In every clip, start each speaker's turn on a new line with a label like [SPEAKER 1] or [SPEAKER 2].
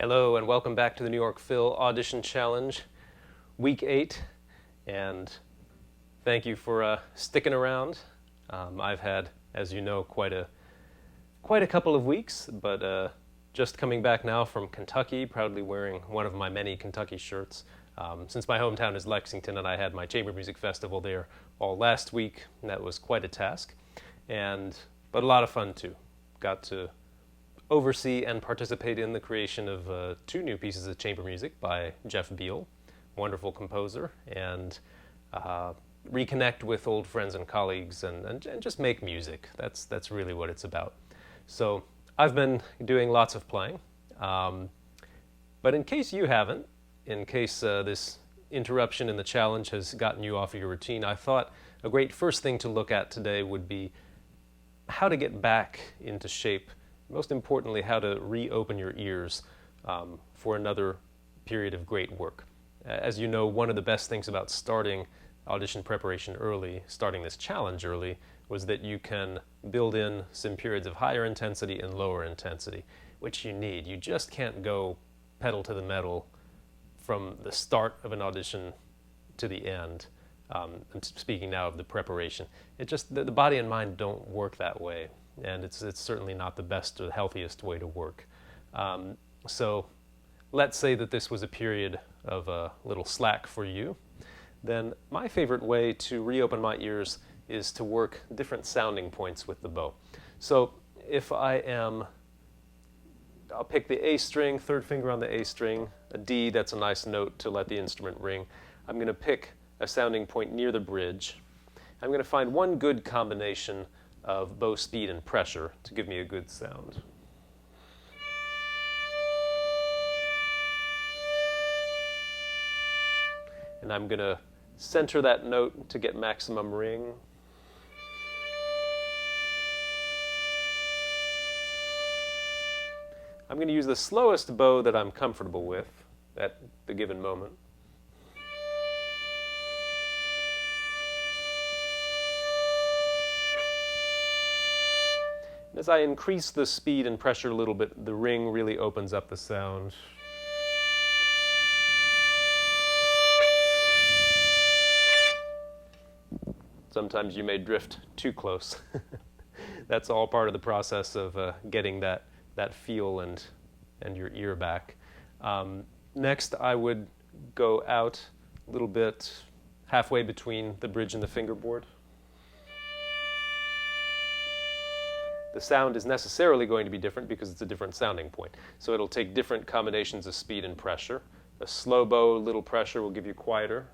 [SPEAKER 1] Hello and welcome back to the New York Phil Audition Challenge, Week 8, and thank you for sticking around. I've had, as you know, quite a couple of weeks, but just coming back now from Kentucky, proudly wearing one of my many Kentucky shirts. Since my hometown is Lexington and I had my chamber music festival there all last week, and that was quite a task, but a lot of fun too. Got to oversee and participate in the creation of two new pieces of chamber music by Jeff Beal, wonderful composer, and reconnect with old friends and colleagues and just make music. That's really what it's about. So I've been doing lots of playing, but in case you haven't, in case this interruption in the challenge has gotten you off of your routine, I thought a great first thing to look at today would be how to get back into shape. Most importantly, how to reopen your ears for another period of great work. As you know, one of the best things about starting audition preparation early, starting this challenge early, was that you can build in some periods of higher intensity and lower intensity, which you need. You just can't go pedal to the metal from the start of an audition to the end. I'm speaking now of the preparation. It just, the body and mind don't work that way. And it's certainly not the best or the healthiest way to work. So let's say that this was a period of a little slack for you. Then my favorite way to reopen my ears is to work different sounding points with the bow. So if I'll pick the A string, third finger on the A string, a D, that's a nice note to let the instrument ring. I'm going to pick a sounding point near the bridge. I'm going to find one good combination of bow speed and pressure to give me a good sound. And I'm going to center that note to get maximum ring. I'm going to use the slowest bow that I'm comfortable with at the given moment. As I increase the speed and pressure a little bit, the ring really opens up the sound. Sometimes you may drift too close. That's all part of the process of getting that feel and your ear back. Next, I would go out a little bit halfway between the bridge and the fingerboard. The sound is necessarily going to be different because it's a different sounding point. So it'll take different combinations of speed and pressure. A slow bow, little pressure will give you quieter.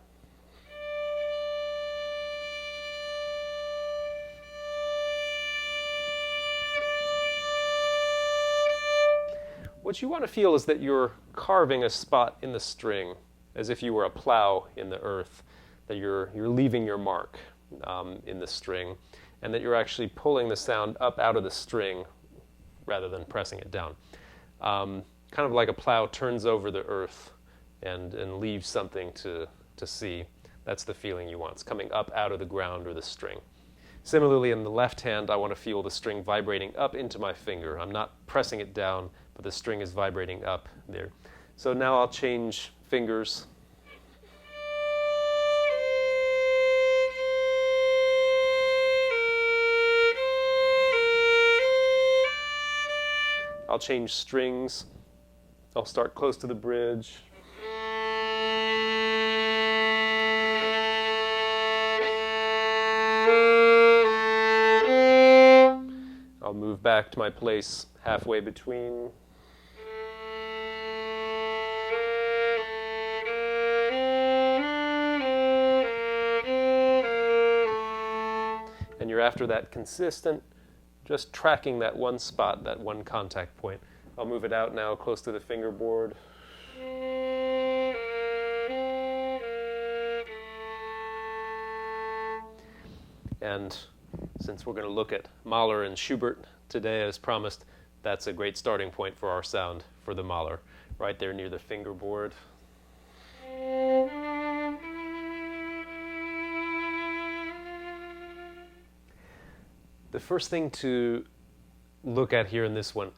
[SPEAKER 1] What you want to feel is that you're carving a spot in the string, as if you were a plow in the earth, that you're leaving your mark in the string, and that you're actually pulling the sound up out of the string rather than pressing it down. Kind of like a plow turns over the earth and leaves something to see. That's the feeling you want. It's coming up out of the ground or the string. Similarly, in the left hand, I want to feel the string vibrating up into my finger. I'm not pressing it down, but the string is vibrating up there. So now I'll change fingers. I'll change strings. I'll start close to the bridge. I'll move back to my place halfway between. And you're after that consistent, just tracking that one spot, that one contact point. I'll move it out now close to the fingerboard. And since we're going to look at Mahler and Schubert today, as promised, that's a great starting point for our sound for the Mahler, right there near the fingerboard. The first thing to look at here in this one,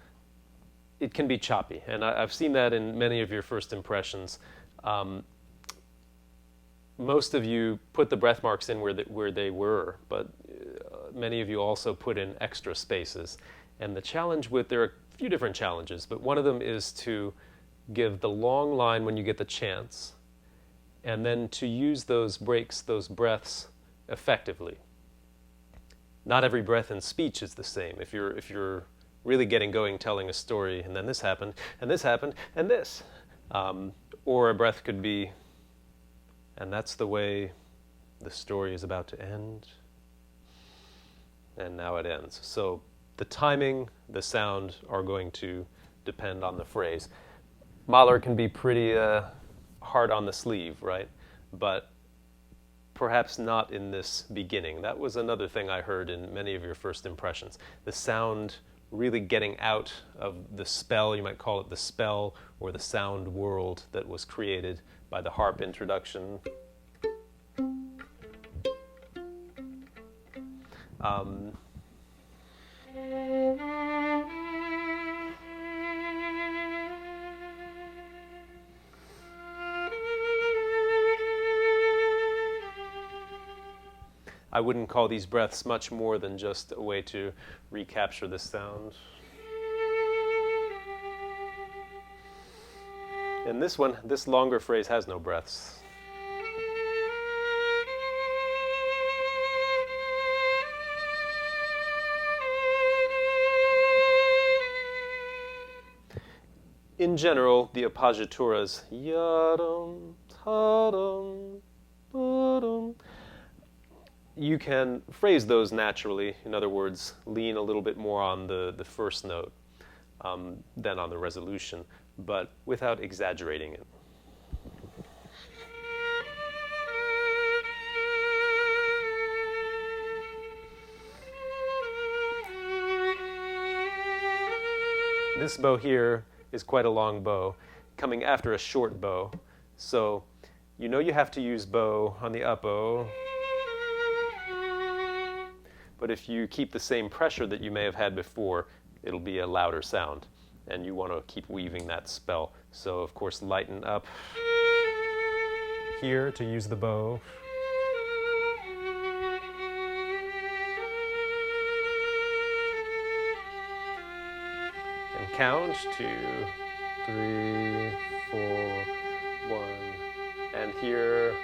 [SPEAKER 1] it can be choppy, and I've seen that in many of your first impressions. Most of you put the breath marks in where they were, but many of you also put in extra spaces. And the challenge there are a few different challenges, but one of them is to give the long line when you get the chance, and then to use those breaks, those breaths, effectively. Not every breath in speech is the same. If you're really getting going, telling a story, and then this happened, and this happened, and this. Or a breath could be, and that's the way the story is about to end, and now it ends. So the timing, the sound are going to depend on the phrase. Mahler can be pretty hard on the sleeve, right? But perhaps not in this beginning. That was another thing I heard in many of your first impressions. The sound really getting out of the spell, you might call it the spell, or the sound world that was created by the harp introduction. I wouldn't call these breaths much more than just a way to recapture the sound. And this one, this longer phrase has no breaths. In general, the appoggiaturas, yadum, tadum, badum, you can phrase those naturally. In other words, lean a little bit more on the first note than on the resolution, but without exaggerating it. This bow here is quite a long bow, coming after a short bow. So you know you have to use bow on the up bow. But if you keep the same pressure that you may have had before, it'll be a louder sound. And you want to keep weaving that spell. So, of course, lighten up here to use the bow. And count 2, 3, 4, 1. And here.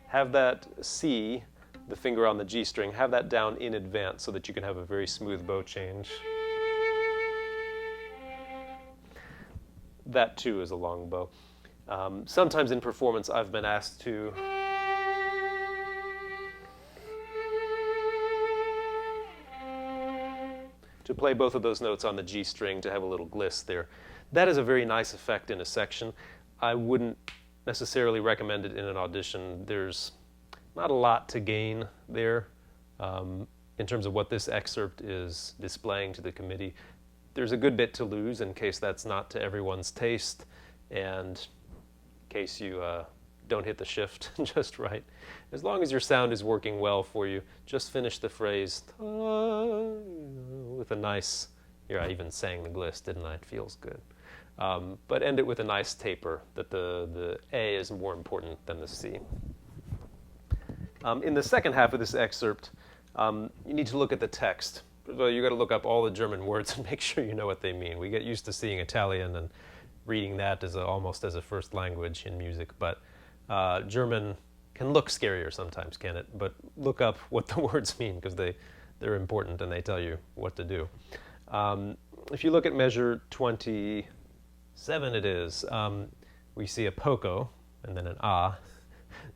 [SPEAKER 1] Have that C, the finger on the G string, have that down in advance so that you can have a very smooth bow change. That too is a long bow. Sometimes in performance I've been asked to play both of those notes on the G string to have a little gliss there. That is a very nice effect in a section. I wouldn't necessarily recommend it in an audition. There's not a lot to gain there in terms of what this excerpt is displaying to the committee. There's a good bit to lose in case that's not to everyone's taste, and in case you don't hit the shift just right. As long as your sound is working well for you, just finish the phrase with a nice, here I even sang the gliss, didn't I? It feels good. But end it with a nice taper, that the A is more important than the C. In the second half of this excerpt, you need to look at the text. Well, you got to look up all the German words and make sure you know what they mean. We get used to seeing Italian and reading that as almost as a first language in music, but German can look scarier sometimes, can it? But look up what the words mean, because they're important and they tell you what to do. If you look at measure 27, it is, we see a poco and then an a.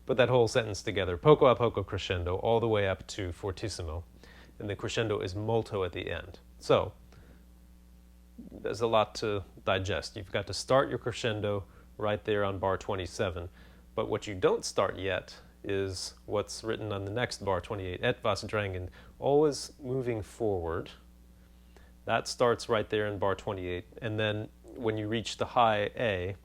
[SPEAKER 1] Put that whole sentence together, poco a poco crescendo, all the way up to fortissimo. And the crescendo is molto at the end. So there's a lot to digest. You've got to start your crescendo right there on bar 27. But what you don't start yet is what's written on the next bar 28, etwas drängend, always moving forward. That starts right there in bar 28. And then when you reach the high A,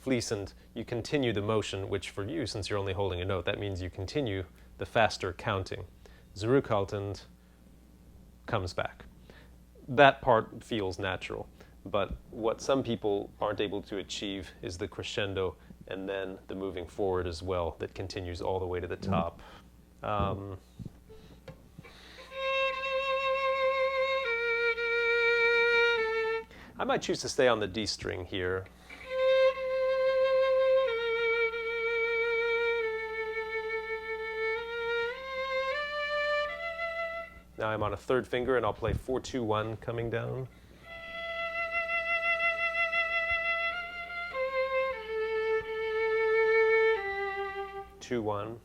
[SPEAKER 1] fließend, you continue the motion, which for you, since you're only holding a note, that means you continue the faster counting. Zurückhaltend, comes back. That part feels natural. But what some people aren't able to achieve is the crescendo and then the moving forward as well that continues all the way to the top. I might choose to stay on the D string here. Now I'm on a third finger, and I'll play 4-2-1 coming down. Two, one.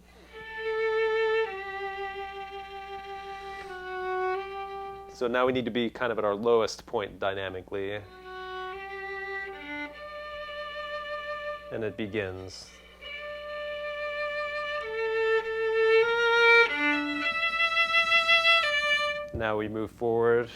[SPEAKER 1] So now we need to be kind of at our lowest point dynamically. And it begins. Now we move forward.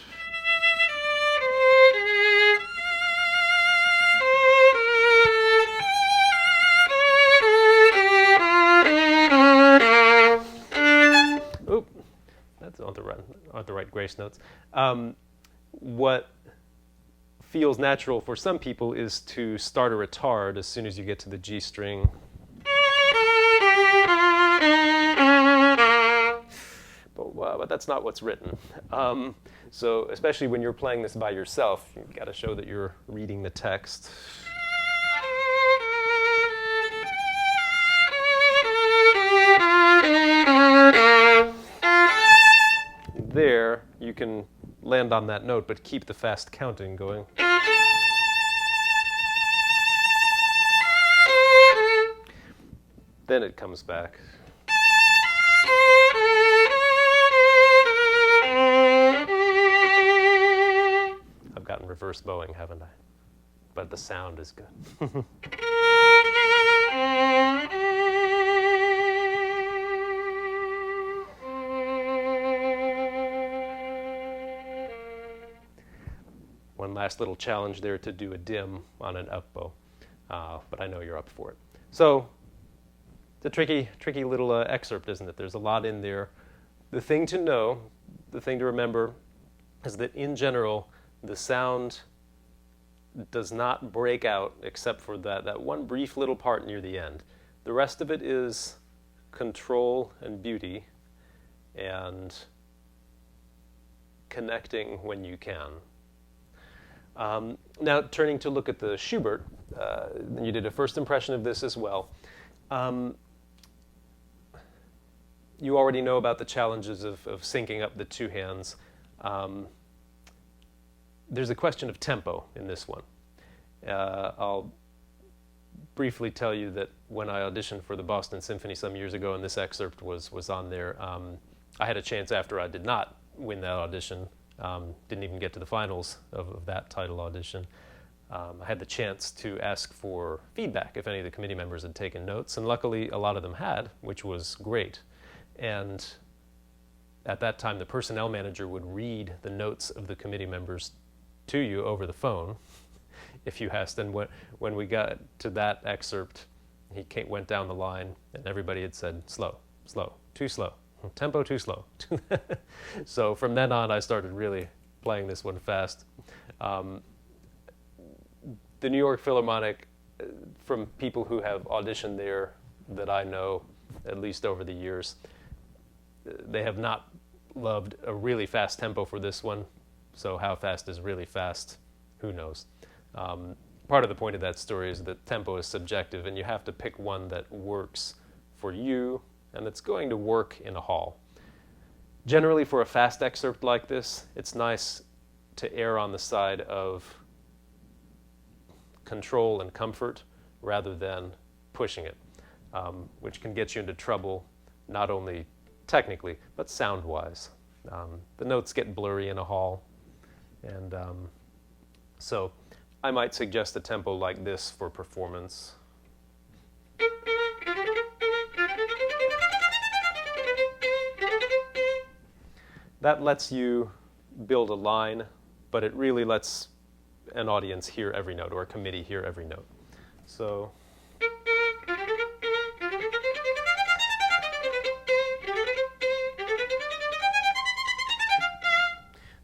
[SPEAKER 1] Oop, that's aren't the right grace notes. What feels natural for some people is to start a retard as soon as you get to the G string. But that's not what's written. So especially when you're playing this by yourself, you've got to show that you're reading the text. There, you can land on that note, but keep the fast counting going. Then it comes back. I've gotten reverse bowing, haven't I? But the sound is good. One last little challenge there to do a dim on an up bow, but I know you're up for it. So it's a tricky little excerpt, isn't it? There's a lot in there. The thing to know, the thing to remember, is that in general, the sound does not break out except for that one brief little part near the end. The rest of it is control and beauty and connecting when you can. Now, turning to look at the Schubert, you did a first impression of this as well. You already know about the challenges of syncing up the two hands. There's a question of tempo in this one. I'll briefly tell you that when I auditioned for the Boston Symphony some years ago, and this excerpt was on there, I had a chance after I did not win that audition. Didn't even get to the finals of that title audition. I had the chance to ask for feedback if any of the committee members had taken notes, and luckily a lot of them had, which was great. And at that time, the personnel manager would read the notes of the committee members to you over the phone if you asked. And when we got to that excerpt, he went down the line, and everybody had said, slow, slow, too slow. Tempo too slow. So from then on, I started really playing this one fast. The New York Philharmonic, from people who have auditioned there that I know, at least over the years, they have not loved a really fast tempo for this one. So how fast is really fast? Who knows? Part of the point of that story is that tempo is subjective, and you have to pick one that works for you and that's going to work in a hall. Generally, for a fast excerpt like this, it's nice to err on the side of control and comfort rather than pushing it, which can get you into trouble not only technically, but sound-wise. The notes get blurry in a hall, and so I might suggest a tempo like this for performance. That lets you build a line, but it really lets an audience hear every note, or a committee hear every note. So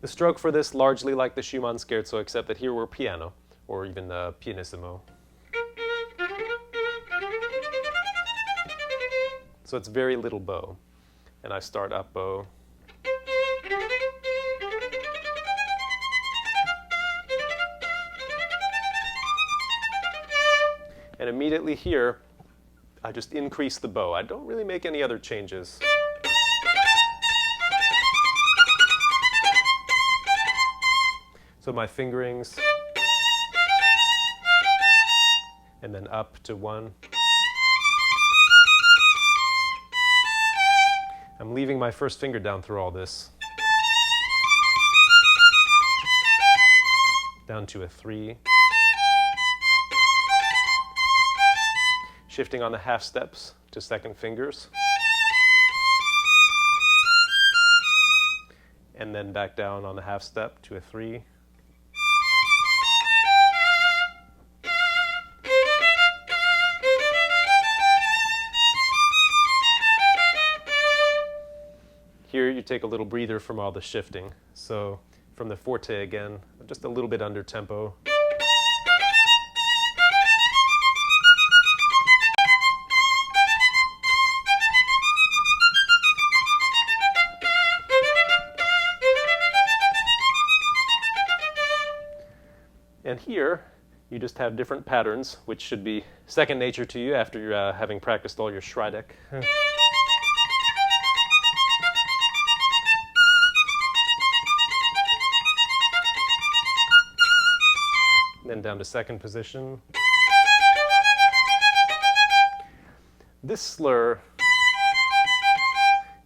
[SPEAKER 1] The stroke for this largely like the Schumann scherzo, except that here we're piano, or even pianissimo. So it's very little bow. And I start up bow. And immediately here, I just increase the bow. I don't really make any other changes. So my fingerings, and then up to 1. I'm leaving my first finger down through all this. Down to a 3. Shifting on the half steps to second fingers. And then back down on the half step to a 3. Here you take a little breather from all the shifting. So from the forte again, just a little bit under tempo. And here, you just have different patterns, which should be second nature to you after you're, having practiced all your Schreideck. Then down to second position. This slur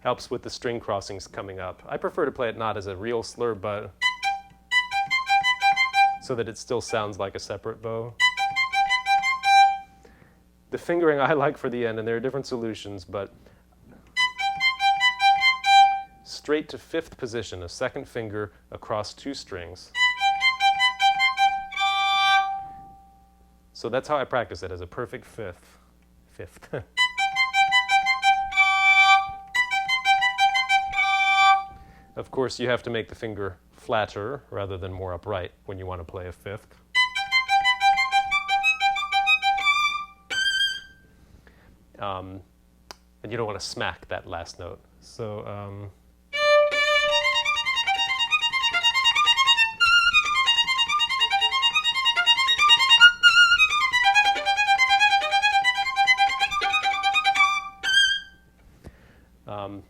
[SPEAKER 1] helps with the string crossings coming up. I prefer to play it not as a real slur, but so that it still sounds like a separate bow. The fingering I like for the end, and there are different solutions, but straight to 5th position, a second finger across 2 strings. So that's how I practice it, as a perfect 5th. Of course, you have to make the finger flatter rather than more upright when you want to play a 5th. And you don't want to smack that last note. So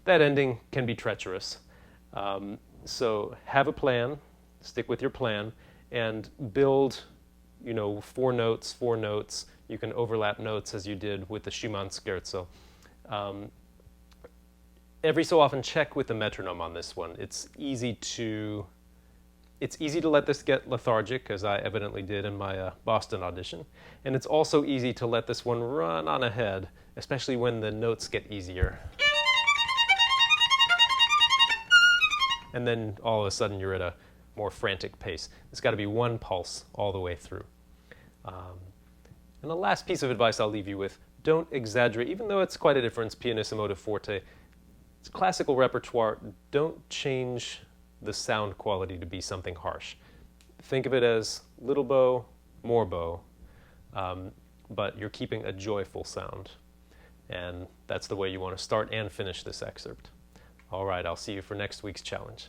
[SPEAKER 1] that ending can be treacherous. So have a plan, stick with your plan, and build, 4 notes, 4 notes. You can overlap notes as you did with the Schumann scherzo. Every so often check with the metronome on this one. It's easy to let this get lethargic, as I evidently did in my Boston audition. And it's also easy to let this one run on ahead, especially when the notes get easier. And then all of a sudden you're at a more frantic pace. It's got to be 1 pulse all the way through. And the last piece of advice I'll leave you with, don't exaggerate. Even though it's quite a difference, pianissimo to forte, it's classical repertoire. Don't change the sound quality to be something harsh. Think of it as little bow, more bow, but you're keeping a joyful sound. And that's the way you want to start and finish this excerpt. All right, I'll see you for next week's challenge.